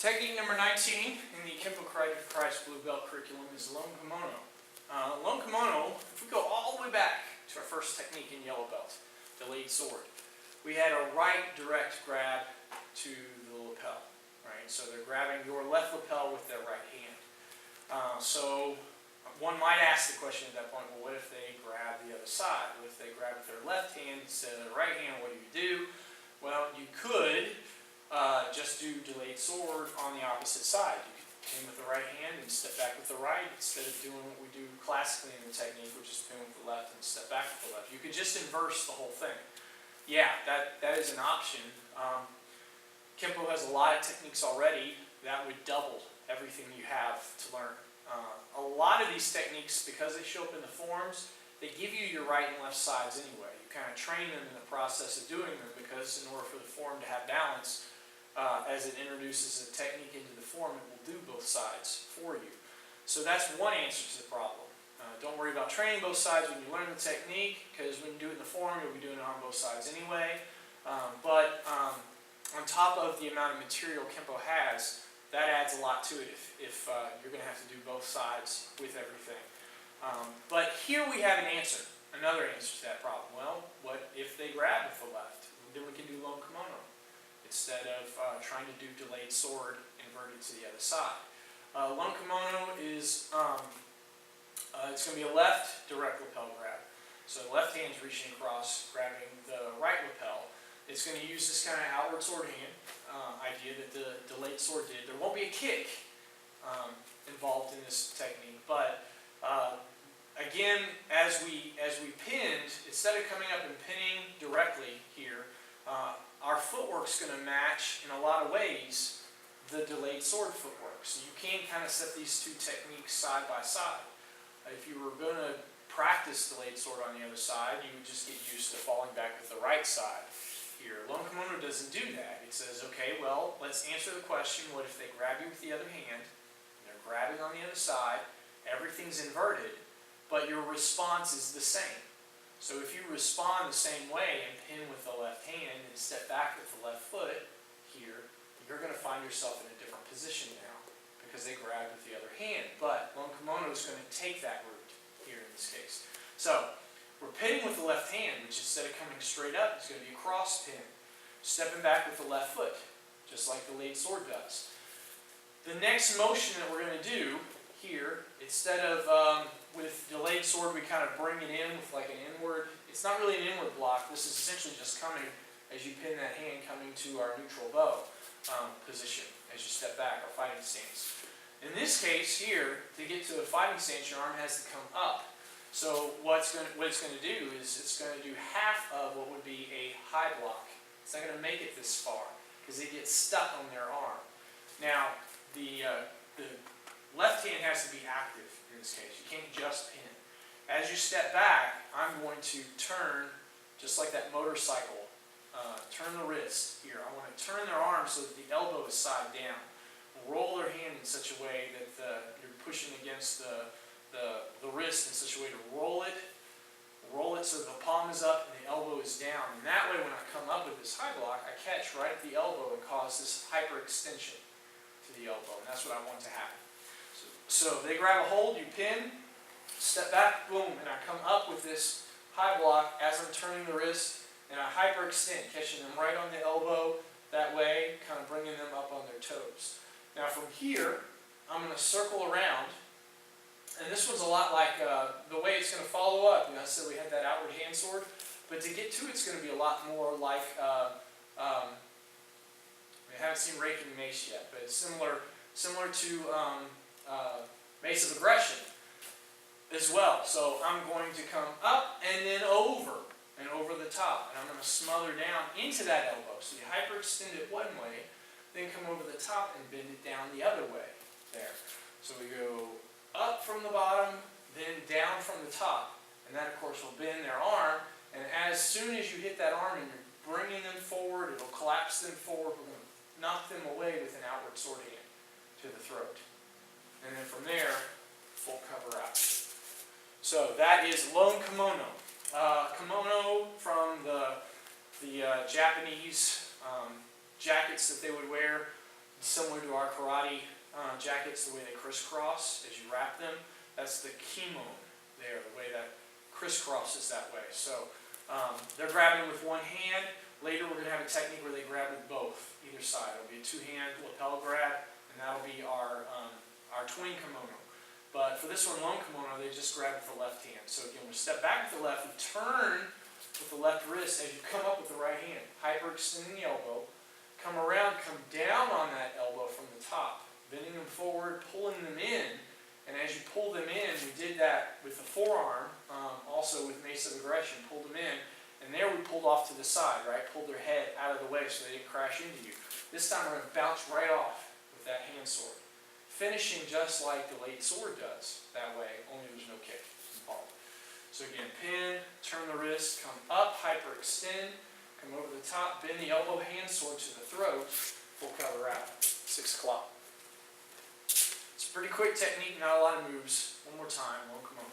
Technique number 19 in the Kenpo Karate Christ Blue Belt curriculum is lone kimono. Lone kimono, if we go all the way back to our first technique in yellow belt, delayed sword, we had a right direct grab to the lapel. Right? So they're grabbing your left lapel with their right hand. So one might ask the question at that point, well, what if they grab the other side? What if they grab with their left hand instead of the right hand? What do? Well, you could just do delayed sword on the opposite side. You could pin with the right hand and step back with the right instead of doing what we do classically in the technique, which is pin with the left and step back with the left. You could just inverse the whole thing. Yeah, that is an option. Kenpo has a lot of techniques already that would double everything you have to learn. A lot of these techniques, because they show up in the forms, they give you your right and left sides anyway. You kind of train them in the process of doing them because in order for the form to have balance, as it introduces a technique into the form, it will do both sides for you. So that's one answer to the problem. Don't worry about training both sides when you learn the technique, because when you do it in the form, you'll be doing it on both sides anyway. But on top of the amount of material Kenpo has, that adds a lot to it if you're going to have to do both sides with everything. But here we have an answer, another answer to that problem. Well, what if they grab with the left? Then we can do lone kimono instead of trying to do delayed sword inverted to the other side. Lone kimono is it's going to be a left direct lapel grab. So the left hand's reaching across, grabbing the right lapel. It's going to use this kind of outward sword hand idea that the delayed sword did. There won't be a kick involved in this technique, but again, as we pinned, instead of coming up and pinning directly here, our footwork's going to match in a lot of ways the delayed sword footwork. So you can kind of set these two techniques side by side. If you were going to practice delayed sword on the other side, you would just get used to falling back with the right side. Here, lone kimono doesn't do that. It says, okay, well, let's answer the question, what if they grab you with the other hand, they're grabbing on the other side, everything's inverted, but your response is the same. So if you respond the same way and pin with the left hand and step back with the left foot here, you're going to find yourself in a different position now because they grabbed with the other hand. But lone kimono is going to take that route here in this case. So we're pinning with the left hand, which instead of coming straight up is going to be a cross pin. Stepping back with the left foot, just like the delayed sword does. The next motion that we're going to do here, instead of with delayed sword, we kind of bring it in with like an inward. It's not really an inward block. This is essentially just coming, as you pin that hand, coming to our neutral bow position as you step back, our fighting stance. In this case here, to get to a fighting stance, your arm has to come up. So what it's going to do is it's going to do half of what would be a high block. It's not going to make it this far because it gets stuck on their arm. Now, the left hand has to be active in this case. You can't just pin. As you step back, I'm going to turn, just like that motorcycle, turn the wrist here. I want to turn their arm so that the elbow is side down. Roll their hand in such a way that you're pushing against the wrist in such a way to roll it so the palm is up and the elbow is down. And that way when I come up with this high block, I catch right at the elbow and cause this hyperextension to the elbow. And that's what I want to happen. So they grab a hold, you pin, step back, boom, and I come up with this high block as I'm turning the wrist, and I hyperextend, catching them right on the elbow, that way, kind of bringing them up on their toes. Now from here, I'm going to circle around, and this one's a lot like the way it's going to follow up. You know, I said we had that outward hand sword, but to get to it's going to be a lot more like, I haven't seen Raking Mace yet, but it's similar to Mace of Aggression as well. So I'm going to come up and then over and over the top, and I'm going to smother down into that elbow. So you hyperextend it one way, then come over the top and bend it down the other way there. So we go up from the bottom, then down from the top, and that of course will bend their arm, and as soon as you hit that arm and you're bringing them forward, it'll collapse them forward. We're going to knock them away with an outward sword hand to the throat. And then from there, full cover out. So that is lone kimono. Kimono from the Japanese jackets that they would wear Similar to our karate jackets, the way they crisscross as you wrap them, that's the kimono there, the way that crisscrosses that way. So they're grabbing with one hand. Later we're going to have a technique where they grab with both, either side. It'll be a two-hand lapel grab, and that'll be our twin kimono. But for this one, lone kimono, they just grab with the left hand. So again, we step back with the left, we turn with the left wrist as you come up with the right hand. Hyperextending the elbow, come around, come down on that elbow from the top, bending them forward, pulling them in. And as you pull them in, we did that with the forearm, also with mace of aggression, pulled them in. And there we pulled off to the side, right? Pulled their head out of the way so they didn't crash into you. This time we're going to bounce right off with that hand sword. Finishing just like the late sword does that way, only there's no kick involved. So again, pin, turn the wrist, come up, hyperextend, come over the top, bend the elbow, hand sword to the throat, full cover out. 6 o'clock. It's a pretty quick technique, not a lot of moves. One more time, lone kimono.